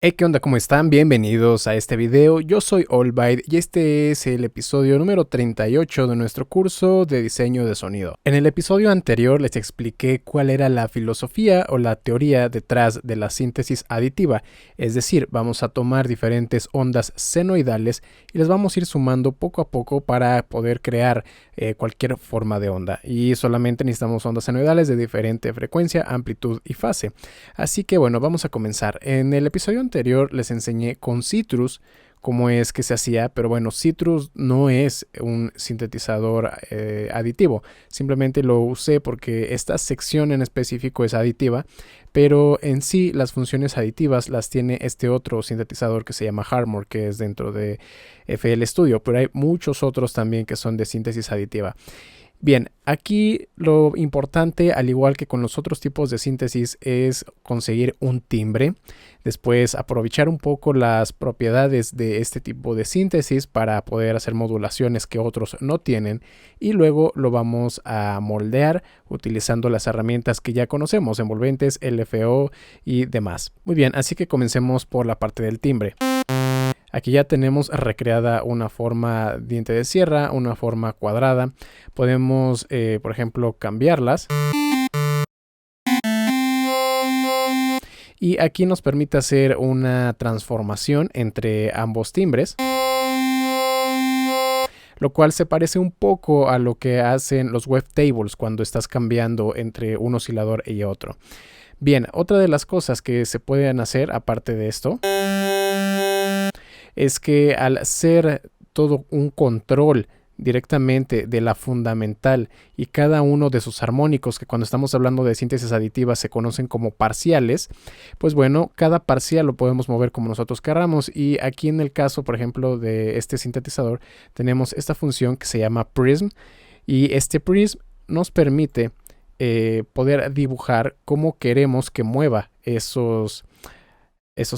Hey, ¿qué onda? ¿Cómo están? Bienvenidos a este video. Yo soy Allbyte y este es el episodio número 38 de nuestro curso de diseño de sonido. En el episodio anterior les expliqué cuál era la filosofía o la teoría detrás de la síntesis aditiva, es decir, vamos a tomar diferentes ondas senoidales y les vamos a ir sumando poco a poco para poder crear cualquier forma de onda, y solamente necesitamos ondas senoidales de diferente frecuencia, amplitud y fase. Así que bueno, vamos a comenzar. En el episodio anterior les enseñé con Sytrus cómo es que se hacía, pero bueno, Sytrus no es un sintetizador aditivo, simplemente lo usé porque esta sección en específico es aditiva, pero en sí las funciones aditivas las tiene este otro sintetizador que se llama Harmor, que es dentro de FL Studio, pero hay muchos otros también que son de síntesis aditiva. Bien, aquí lo importante, al igual que con los otros tipos de síntesis, es conseguir un timbre. Después aprovechar un poco las propiedades de este tipo de síntesis para poder hacer modulaciones que otros no tienen. Y luego lo vamos a moldear utilizando las herramientas que ya conocemos, envolventes, LFO y demás. Muy bien, así que comencemos por la parte del timbre. Aquí ya tenemos recreada una forma diente de sierra, una forma cuadrada. Podemos, por ejemplo, cambiarlas. Y aquí nos permite hacer una transformación entre ambos timbres, lo cual se parece un poco a lo que hacen los wavetables cuando estás cambiando entre un oscilador y otro. Bien, otra de las cosas que se pueden hacer aparte de esto es que al ser todo un control directamente de la fundamental y cada uno de sus armónicos, que cuando estamos hablando de síntesis aditiva se conocen como parciales, pues bueno, cada parcial lo podemos mover como nosotros queramos. Y aquí en el caso, por ejemplo, de este sintetizador, tenemos esta función que se llama Prism, y este Prism nos permite poder dibujar cómo queremos que mueva esos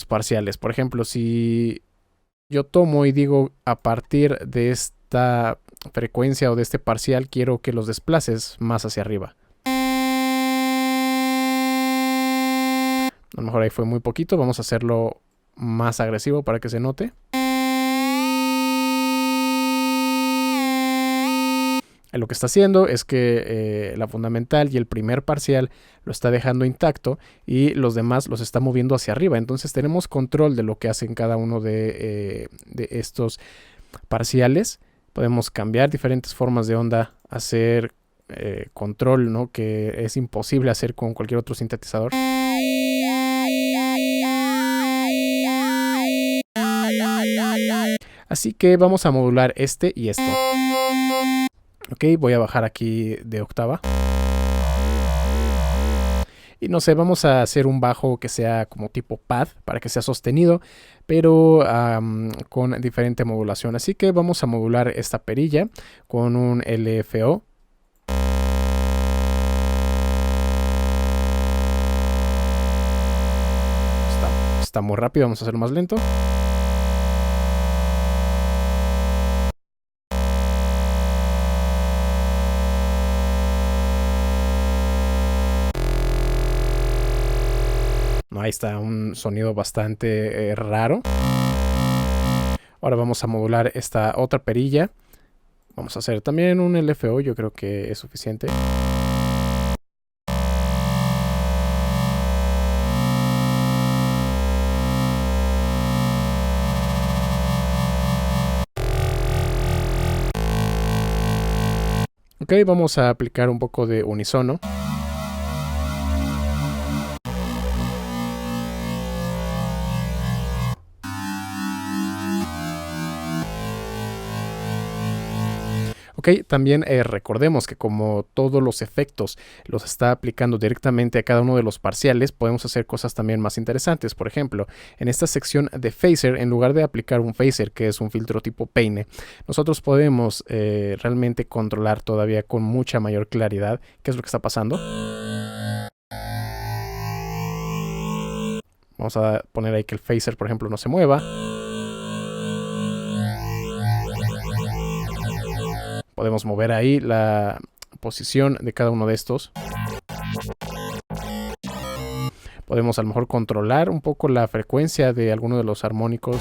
parciales. Por ejemplo, si yo tomo y digo, a partir de esta frecuencia o de este parcial quiero que los desplaces más hacia arriba. A lo mejor ahí fue muy poquito, vamos a hacerlo más agresivo para que se note. Lo que está haciendo es que la fundamental y el primer parcial lo está dejando intacto y los demás los está moviendo hacia arriba. Entonces tenemos control de lo que hacen cada uno de estos parciales. Podemos cambiar diferentes formas de onda, hacer control, ¿no?, que es imposible hacer con cualquier otro sintetizador. Así que vamos a modular este y esto. Ok, voy a bajar aquí de octava. Y no sé, vamos a hacer un bajo que sea como tipo pad para que sea sostenido, pero con diferente modulación. Así que vamos a modular esta perilla con un LFO. Está muy rápido, vamos a hacerlo más lento. Ahí está un sonido bastante raro. Ahora vamos a modular esta otra perilla. Vamos a hacer también un LFO, yo creo que es suficiente. Ok, vamos a aplicar un poco de unisono. Ok, también recordemos que como todos los efectos los está aplicando directamente a cada uno de los parciales, podemos hacer cosas también más interesantes. Por ejemplo, en esta sección de phaser, en lugar de aplicar un phaser, que es un filtro tipo peine, nosotros podemos realmente controlar todavía con mucha mayor claridad qué es lo que está pasando. Vamos a poner ahí que el phaser, por ejemplo, no se mueva. Podemos mover ahí la posición de cada uno de estos. Podemos a lo mejor controlar un poco la frecuencia de alguno de los armónicos.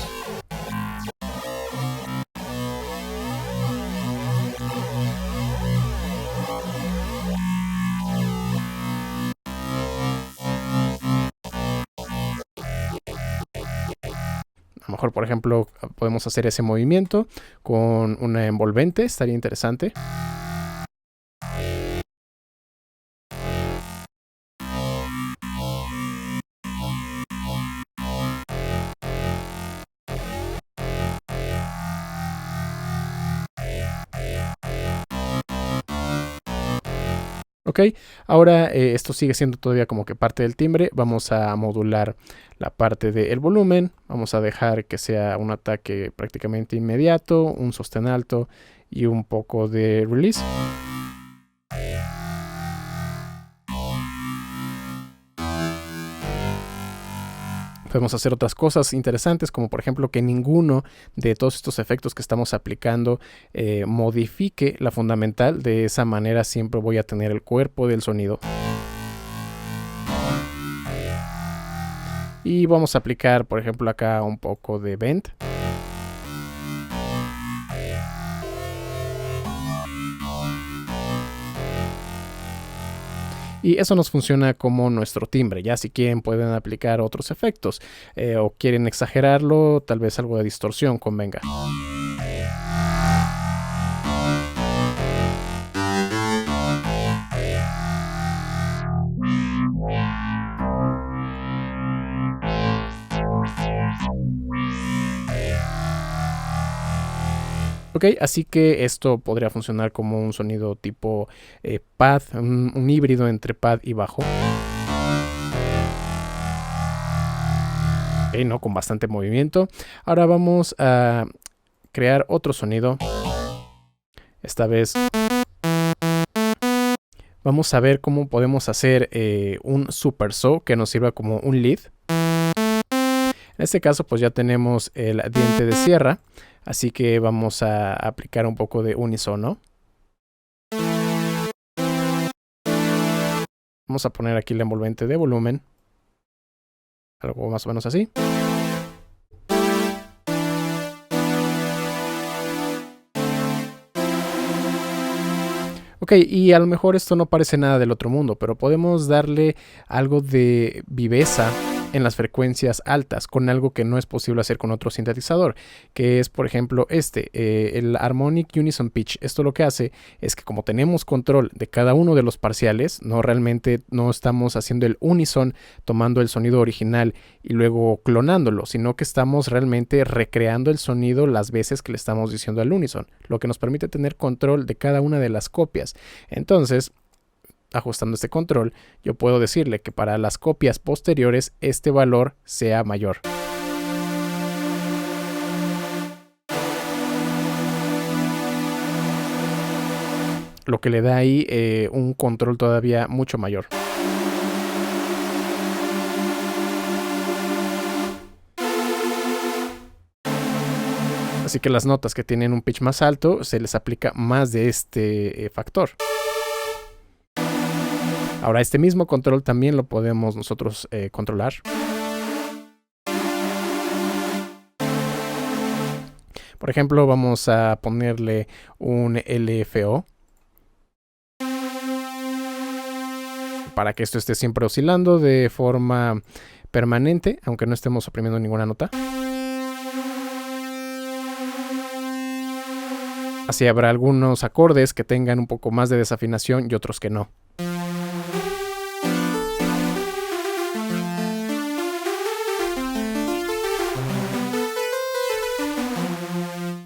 A lo mejor, por ejemplo, podemos hacer ese movimiento con una envolvente, estaría interesante. Ok, ahora esto sigue siendo todavía como que parte del timbre. Vamos a modular la parte del volumen. Vamos a dejar que sea un ataque prácticamente inmediato, un sostén alto y un poco de release. Podemos hacer otras cosas interesantes, como por ejemplo que ninguno de todos estos efectos que estamos aplicando modifique la fundamental. De esa manera siempre voy a tener el cuerpo del sonido. Y vamos a aplicar, por ejemplo, acá un poco de bend. Y eso nos funciona como nuestro timbre. Ya si quieren pueden aplicar otros efectos o quieren exagerarlo, tal vez algo de distorsión convenga. Ok, así que esto podría funcionar como un sonido tipo pad, un híbrido entre pad y bajo. Ok, ¿no? Con bastante movimiento. Ahora vamos a crear otro sonido. Esta vez vamos a ver cómo podemos hacer un super saw que nos sirva como un lead. En este caso pues ya tenemos el diente de sierra, así que vamos a aplicar un poco de unisono. Vamos a poner aquí la envolvente de volumen, algo más o menos así. Ok, y a lo mejor esto no parece nada del otro mundo, pero podemos darle algo de viveza en las frecuencias altas con algo que no es posible hacer con otro sintetizador, que es por ejemplo el Harmonic Unison Pitch. Esto lo que hace es que como tenemos control de cada uno de los parciales, realmente no estamos haciendo el unison tomando el sonido original y luego clonándolo, sino que estamos realmente recreando el sonido las veces que le estamos diciendo al unison, lo que nos permite tener control de cada una de las copias. Entonces, ajustando este control, yo puedo decirle que para las copias posteriores este valor sea mayor. Lo que le da ahí un control todavía mucho mayor. Así que las notas que tienen un pitch más alto se les aplica más de este factor. Ahora este mismo control también lo podemos nosotros controlar. Por ejemplo, vamos a ponerle un LFO para que esto esté siempre oscilando de forma permanente, aunque no estemos oprimiendo ninguna nota. Así habrá algunos acordes que tengan un poco más de desafinación y otros que no.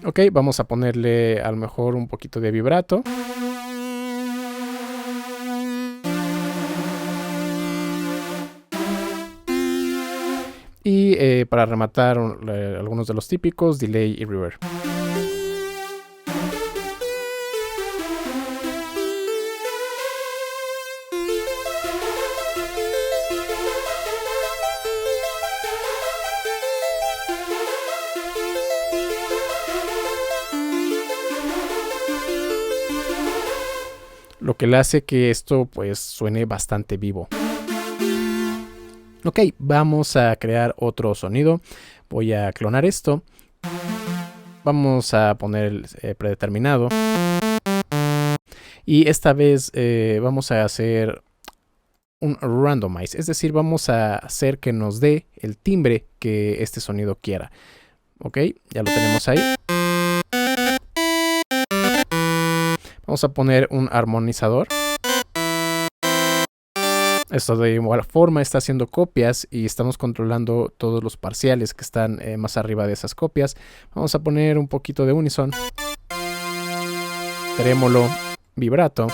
Ok, vamos a ponerle a lo mejor un poquito de vibrato. Y para rematar algunos de los típicos, delay y reverb. Lo que le hace que esto pues suene bastante vivo. Ok, vamos a crear otro sonido. Voy a clonar esto. Vamos a poner el predeterminado. Y esta vez vamos a hacer un randomize. Es decir, vamos a hacer que nos dé el timbre que este sonido quiera. Ok, ya lo tenemos ahí. Vamos a poner un armonizador. Esto de igual forma está haciendo copias y estamos controlando todos los parciales que están más arriba de esas copias. Vamos a poner un poquito de unison, trémolo, vibrato.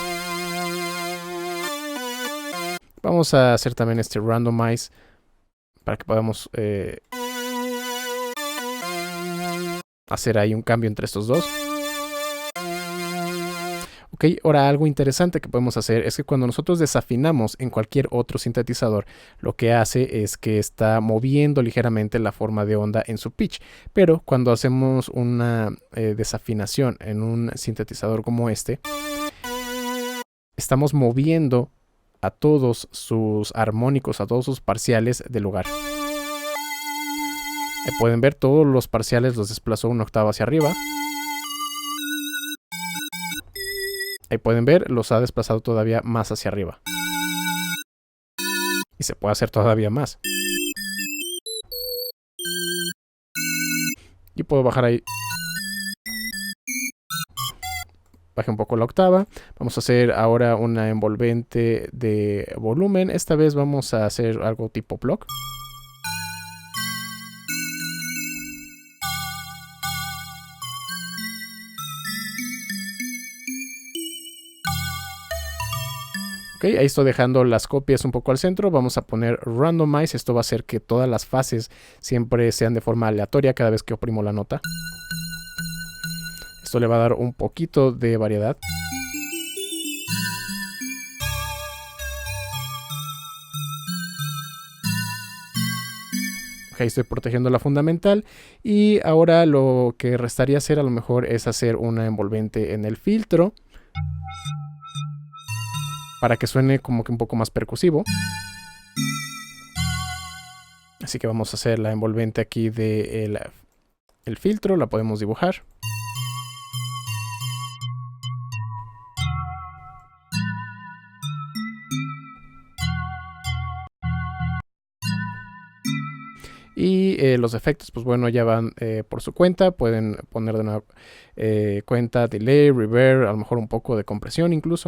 Vamos a hacer también este randomize para que podamos hacer ahí un cambio entre estos dos. Ok, ahora algo interesante que podemos hacer es que cuando nosotros desafinamos en cualquier otro sintetizador, lo que hace es que está moviendo ligeramente la forma de onda en su pitch. Pero cuando hacemos una desafinación en un sintetizador como este, estamos moviendo a todos sus armónicos, a todos sus parciales del lugar. Pueden ver, todos los parciales los desplazó una octava hacia arriba. Ahí pueden ver, los ha desplazado todavía más hacia arriba. Y se puede hacer todavía más. Y puedo bajar ahí. Baje un poco la octava. Vamos a hacer ahora una envolvente de volumen. Esta vez vamos a hacer algo tipo block. Ok, ahí estoy dejando las copias un poco al centro. Vamos a poner randomize. Esto va a hacer que todas las fases siempre sean de forma aleatoria cada vez que oprimo la nota. Esto le va a dar un poquito de variedad. Ok, estoy protegiendo la fundamental. Y ahora lo que restaría hacer a lo mejor es hacer una envolvente en el filtro, para que suene como que un poco más percusivo. Así que vamos a hacer la envolvente aquí de el filtro, la podemos dibujar. Y los efectos, pues bueno, ya van por su cuenta. Pueden poner de una cuenta, delay, reverb, a lo mejor un poco de compresión incluso.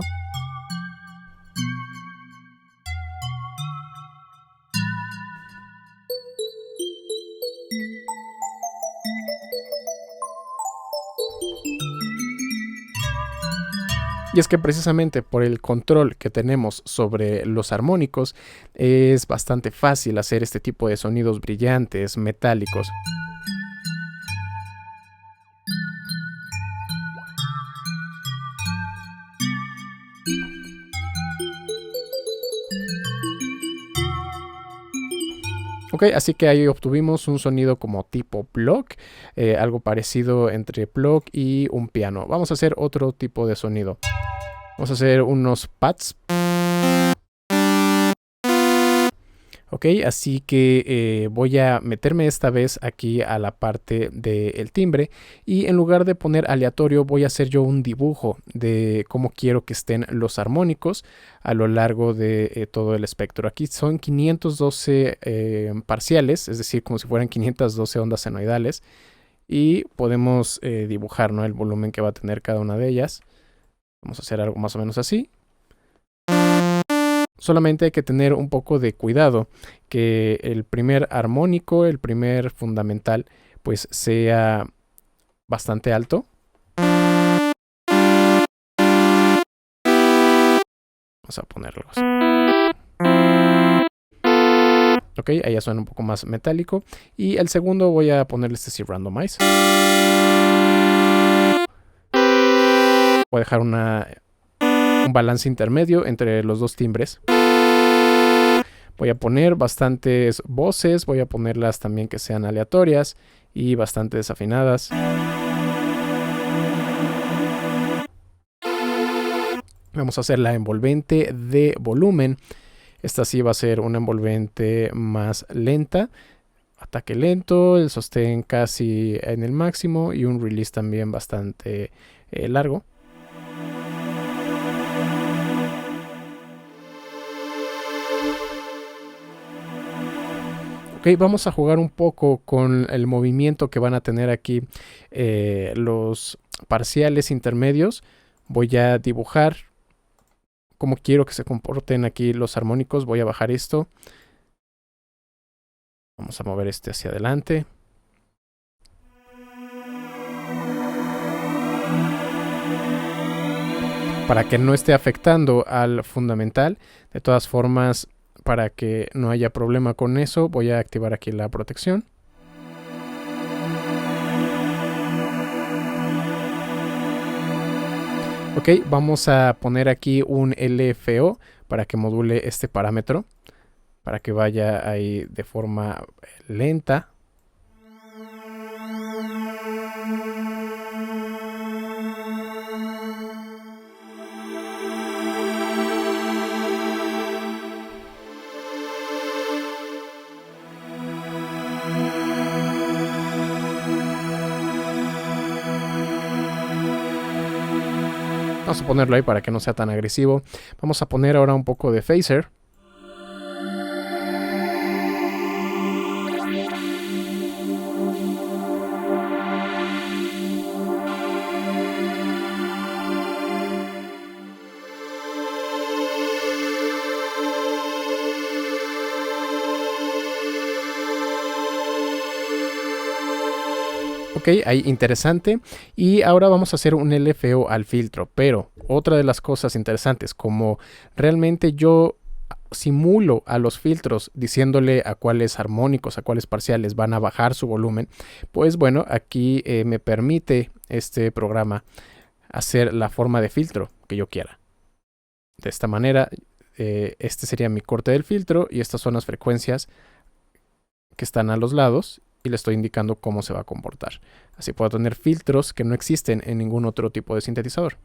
Y es que precisamente por el control que tenemos sobre los armónicos, es bastante fácil hacer este tipo de sonidos brillantes, metálicos. Ok, así que ahí obtuvimos un sonido como tipo block, algo parecido entre block y un piano. Vamos a hacer otro tipo de sonido. Vamos a hacer unos pads. Ok, así que voy a meterme esta vez aquí a la parte del timbre y en lugar de poner aleatorio voy a hacer yo un dibujo de cómo quiero que estén los armónicos a lo largo de todo el espectro. Aquí son 512 parciales, es decir, como si fueran 512 ondas senoidales, y podemos dibujar, ¿no?, el volumen que va a tener cada una de ellas. Vamos a hacer algo más o menos así. Solamente hay que tener un poco de cuidado que el primer armónico, el primer fundamental, pues sea bastante alto. Vamos a ponerlo así. Ok, ahí ya suena un poco más metálico. Y el segundo voy a ponerle este sí, randomize. Voy a dejar un balance intermedio entre los dos timbres. Voy a poner bastantes voces, voy a ponerlas también que sean aleatorias y bastante desafinadas. Vamos a hacer la envolvente de volumen. Esta sí va a ser una envolvente más lenta. Ataque lento, el sostén casi en el máximo y un release también bastante largo. Ok, vamos a jugar un poco con el movimiento que van a tener aquí los parciales intermedios. Voy a dibujar cómo quiero que se comporten aquí los armónicos. Voy a bajar esto. Vamos a mover este hacia adelante. Para que no esté afectando al fundamental. De todas formas, para que no haya problema con eso, voy a activar aquí la protección. Ok, vamos a poner aquí un LFO para que module este parámetro, para que vaya ahí de forma lenta. Vamos a ponerlo ahí para que no sea tan agresivo. Vamos a poner ahora un poco de phaser. Ok, ahí interesante. Y ahora vamos a hacer un LFO al filtro. Pero otra de las cosas interesantes, como realmente yo simulo a los filtros diciéndole a cuáles armónicos, a cuáles parciales van a bajar su volumen, pues bueno, aquí me permite este programa hacer la forma de filtro que yo quiera. De esta manera, este sería mi corte del filtro y estas son las frecuencias que están a los lados. Y le estoy indicando cómo se va a comportar. Así puedo tener filtros que no existen en ningún otro tipo de sintetizador.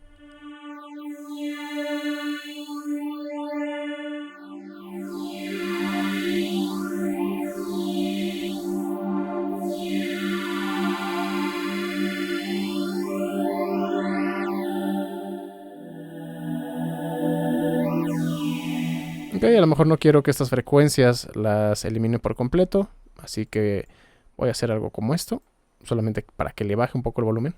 Ok, a lo mejor no quiero que estas frecuencias las elimine por completo. Así que voy a hacer algo como esto, solamente para que le baje un poco el volumen.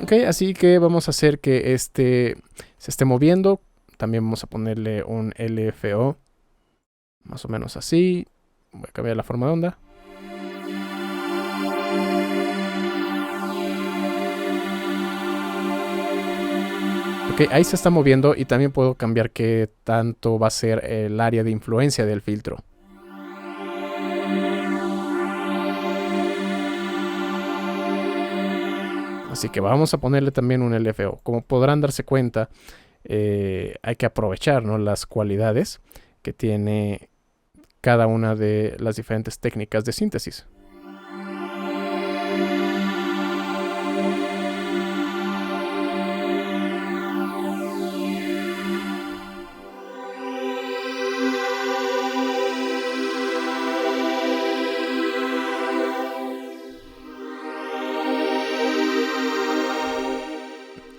Ok, así que vamos a hacer que este se esté moviendo. También vamos a ponerle un LFO, más o menos así. Voy a cambiar la forma de onda. Ok, ahí se está moviendo y también puedo cambiar qué tanto va a ser el área de influencia del filtro. Así que vamos a ponerle también un LFO. Como podrán darse cuenta, hay que aprovechar, ¿no?, las cualidades que tiene cada una de las diferentes técnicas de síntesis.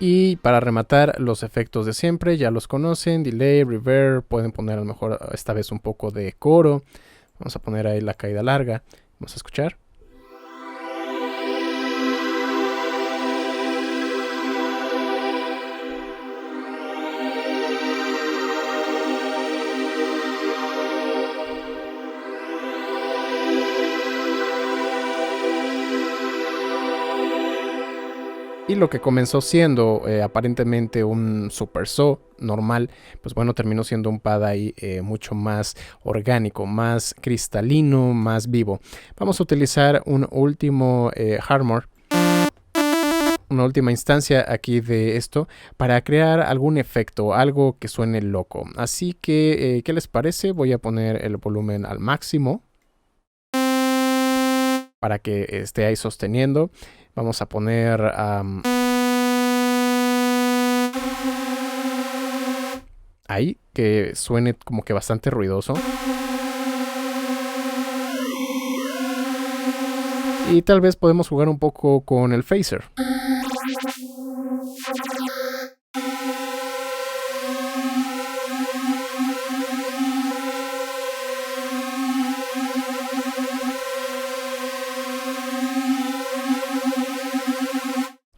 Y para rematar, los efectos de siempre, ya los conocen: delay, reverb, pueden poner a lo mejor esta vez un poco de coro. Vamos a poner ahí la caída larga, vamos a escuchar. Y lo que comenzó siendo aparentemente un super saw normal, pues bueno, terminó siendo un pad ahí mucho más orgánico, más cristalino, más vivo. Vamos a utilizar un último Harmor, una última instancia aquí de esto, para crear algún efecto, algo que suene loco. Así que, ¿qué les parece? Voy a poner el volumen al máximo. para que esté ahí sosteniendo. Vamos a poner ahí, que suene como que bastante ruidoso. Y tal vez podemos jugar un poco con el phaser.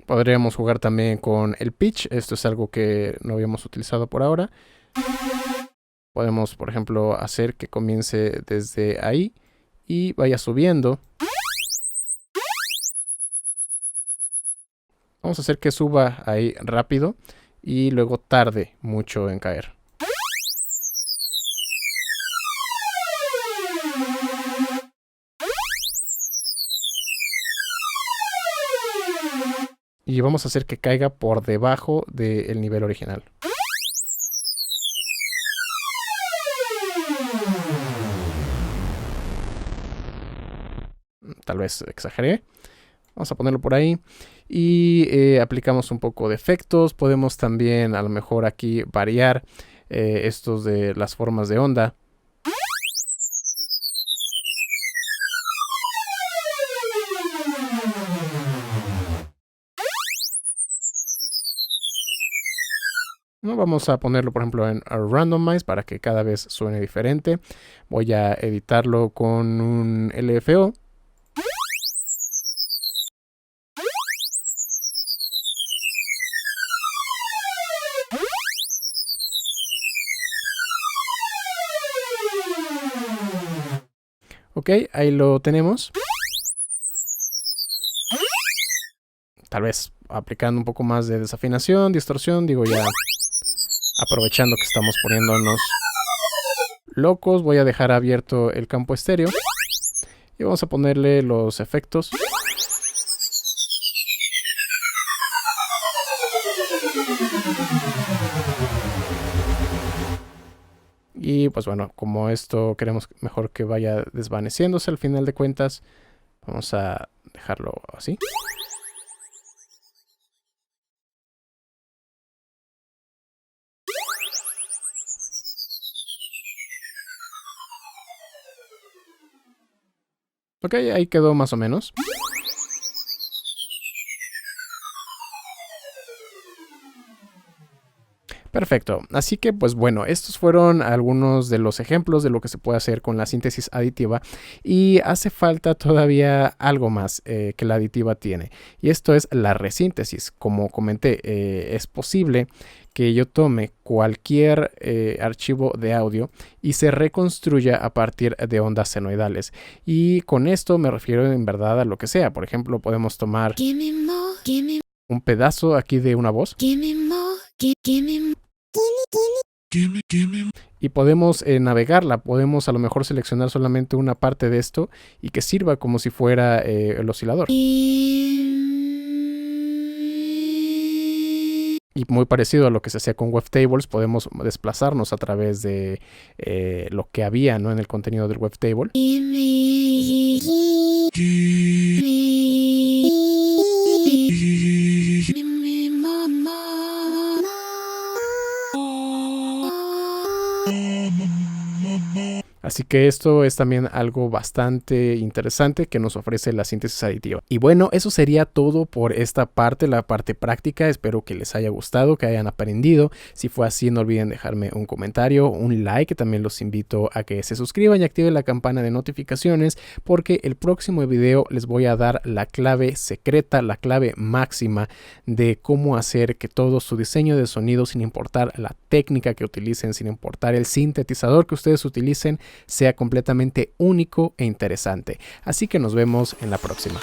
Podríamos jugar también con el pitch. Esto es algo que no habíamos utilizado por ahora. Podemos, por ejemplo, hacer que comience desde ahí y vaya subiendo. Vamos a hacer que suba ahí rápido y luego tarde mucho en caer. Y vamos a hacer que caiga por debajo del nivel original. Tal vez exageré. Vamos a ponerlo por ahí. Y aplicamos un poco de efectos. Podemos también a lo mejor aquí variar estos de las formas de onda. Vamos a ponerlo, por ejemplo, en Randomize para que cada vez suene diferente. Voy a editarlo con un LFO. Ok, ahí lo tenemos. Tal vez aplicando un poco más de desafinación, distorsión, digo ya aprovechando que estamos poniéndonos locos. Voy a dejar abierto el campo estéreo y vamos a ponerle los efectos. Y pues bueno, como esto queremos mejor que vaya desvaneciéndose al final de cuentas, vamos a dejarlo así. Ok, ahí quedó más o menos. Perfecto, así que pues bueno, estos fueron algunos de los ejemplos de lo que se puede hacer con la síntesis aditiva y hace falta todavía algo más que la aditiva tiene, y esto es la resíntesis. Como comenté, es posible que yo tome cualquier archivo de audio y se reconstruya a partir de ondas senoidales, y con esto me refiero en verdad a lo que sea. Por ejemplo, podemos tomar un pedazo aquí de una voz y podemos navegarla. Podemos a lo mejor seleccionar solamente una parte de esto y que sirva como si fuera el oscilador. Y muy parecido a lo que se hacía con Wavetables, podemos desplazarnos a través de lo que había, ¿no?, en el contenido del Wavetable. Así que esto es también algo bastante interesante que nos ofrece la síntesis aditiva. Y bueno, eso sería todo por esta parte, la parte práctica. Espero que les haya gustado, que hayan aprendido. Si fue así, no olviden dejarme un comentario, un like. También los invito a que se suscriban y activen la campana de notificaciones, porque el próximo video les voy a dar la clave secreta, la clave máxima de cómo hacer que todo su diseño de sonido, sin importar la técnica que utilicen, sin importar el sintetizador que ustedes utilicen, sea completamente único e interesante. Así que nos vemos en la próxima.